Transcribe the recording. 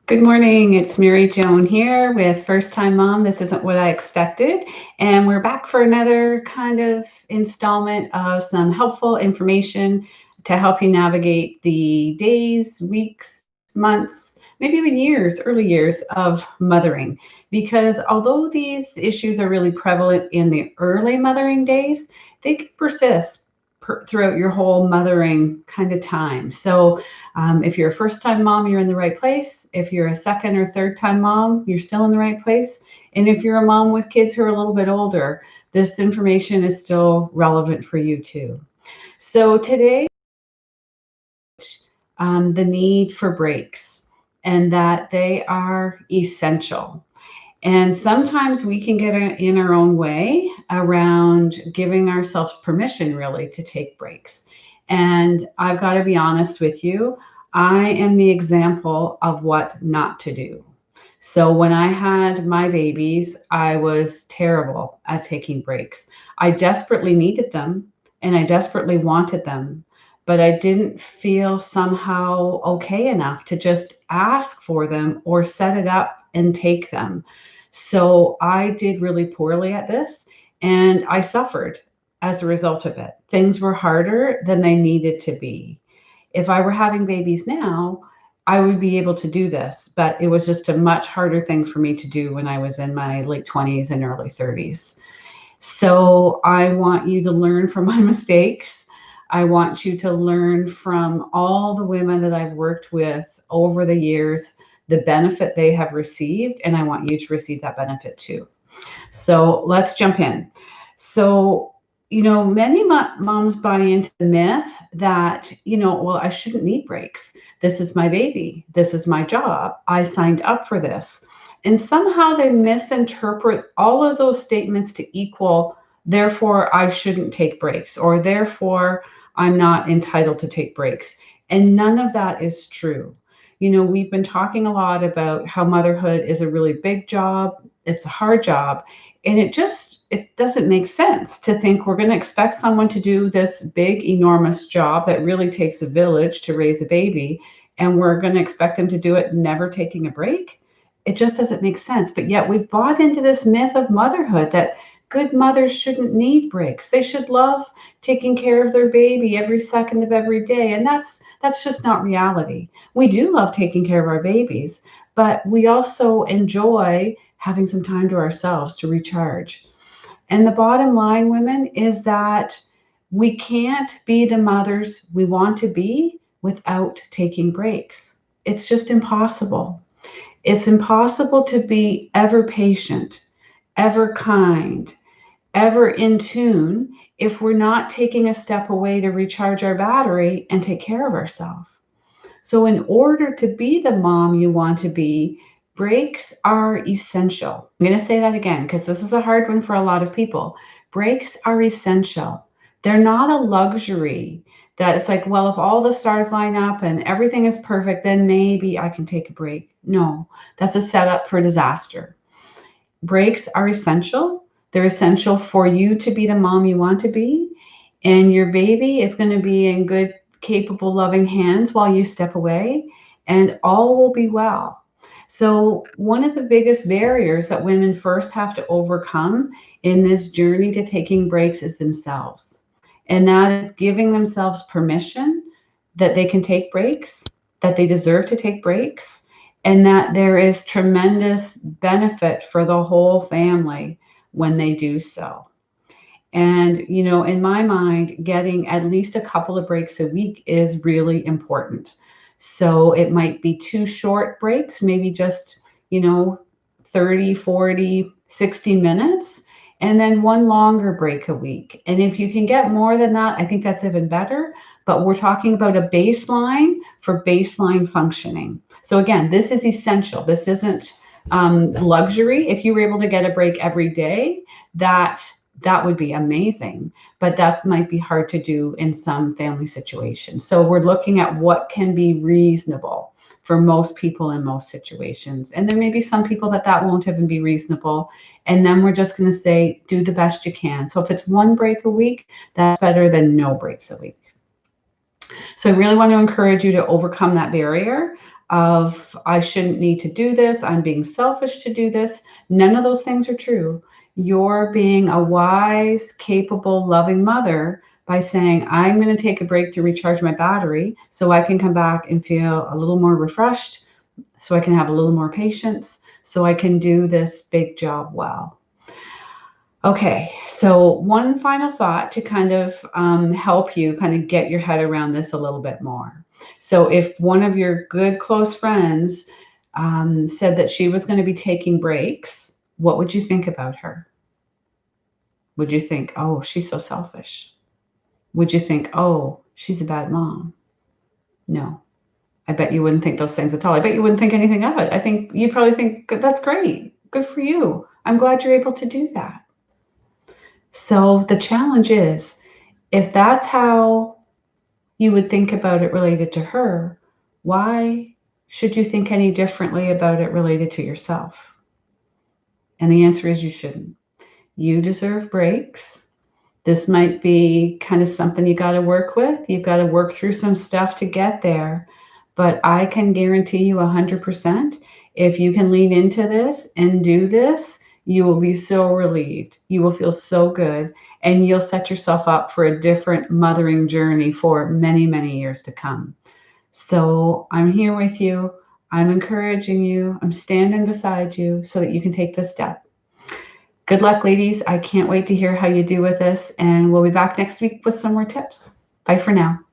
Good morning. It's Mary Joan here with First Time Mom. This isn't what I expected. And we're back for another kind of installment of some helpful information to help you navigate the days, weeks, months, maybe even years, early years of mothering. Because although these issues are really prevalent in the early mothering days, they can persist throughout your whole mothering kind of time. So if you're a first time mom, you're in the right place. If you're a second or third time mom, you're still in the right place. And if you're a mom with kids who are a little bit older, this information is still relevant for you too. So today, the need for breaks and that they are essential. And sometimes we can get in our own way around giving ourselves permission, really, to take breaks. And I've got to be honest with you, I am the example of what not to do. So when I had my babies, I was terrible at taking breaks. I desperately needed them and I desperately wanted them, but I didn't feel somehow okay enough to just ask for them or set it up and take them. So I did really poorly at this and I suffered as a result of it. Things were harder than they needed to be. If I were having babies now, I would be able to do this, but it was just a much harder thing for me to do when I was in my late 20s and early 30s. So I want you to learn from my mistakes. I want you to learn from all the women that I've worked with over the years, the benefit they have received, and I want you to receive that benefit too. So let's jump in. So, many moms buy into the myth that, well, I shouldn't need breaks. This is my baby. This is my job. I signed up for this. And somehow they misinterpret all of those statements to equal, therefore, I shouldn't take breaks, or therefore, I'm not entitled to take breaks. And none of that is true. We've been talking a lot about how motherhood is a really big job. It's a hard job. And it doesn't make sense to think we're going to expect someone to do this big, enormous job that really takes a village to raise a baby, and we're going to expect them to do it never taking a break. It just doesn't make sense. But yet we've bought into this myth of motherhood that good mothers shouldn't need breaks. They should love taking care of their baby every second of every day. And that's just not reality. We do love taking care of our babies, but we also enjoy having some time to ourselves to recharge. And the bottom line, women, is that we can't be the mothers we want to be without taking breaks. It's just impossible. It's impossible to be ever patient, ever kind, ever in tune if we're not taking a step away to recharge our battery and take care of ourselves. So, in order to be the mom you want to be, breaks are essential. I'm going to say that again because this is a hard one for a lot of people. Breaks are essential. They're not a luxury that it's like, well, if all the stars line up and everything is perfect, then maybe I can take a break. No, that's a setup for disaster. Breaks are essential. They're essential for you to be the mom you want to be. And your baby is going to be in good, capable, loving hands while you step away, and all will be well. So, one of the biggest barriers that women first have to overcome in this journey to taking breaks is themselves. And that is giving themselves permission that they can take breaks, that they deserve to take breaks, and that there is tremendous benefit for the whole family when they do so. And, in my mind, getting at least a couple of breaks a week is really important. So it might be two short breaks, maybe just, you know, 30, 40, 60 minutes, and then one longer break a week. And if you can get more than that, I think that's even better. But we're talking about a baseline for baseline functioning. So again, this is essential. This isn't luxury. If you were able to get a break every day, that would be amazing, but that might be hard to do in some family situations. So we're looking at what can be reasonable for most people in most situations. And there may be some people that won't even be reasonable. And then we're just going to say, do the best you can. So if it's one break a week, that's better than no breaks a week. So I really want to encourage you to overcome that barrier. of I shouldn't need to do this, I'm being selfish to do this. None of those things are true. You're being a wise, capable, loving mother by saying, I'm going to take a break to recharge my battery so I can come back and feel a little more refreshed, so I can have a little more patience, so I can do this big job well. Okay, so one final thought to kind of help you kind of get your head around this a little bit more. So, if one of your good close friends said that she was going to be taking breaks, what would you think about her? Would you think, oh, she's so selfish? Would you think, oh, she's a bad mom? No, I bet you wouldn't think those things at all. I bet you wouldn't think anything of it. I think you'd probably think, that's great. Good for you. I'm glad you're able to do that. So the challenge is, if that's how you would think about it related to her, why should you think any differently about it related to yourself? And the answer is you shouldn't. You deserve breaks. This might be kind of something you got to work with. You've got to work through some stuff to get there. But I can guarantee you 100%, if you can lean into this and do this, you will be so relieved. You will feel so good, and you'll set yourself up for a different mothering journey for many, many years to come. So I'm here with you. I'm encouraging you. I'm standing beside you so that you can take this step. Good luck, ladies. I can't wait to hear how you do with this, and we'll be back next week with some more tips. Bye for now.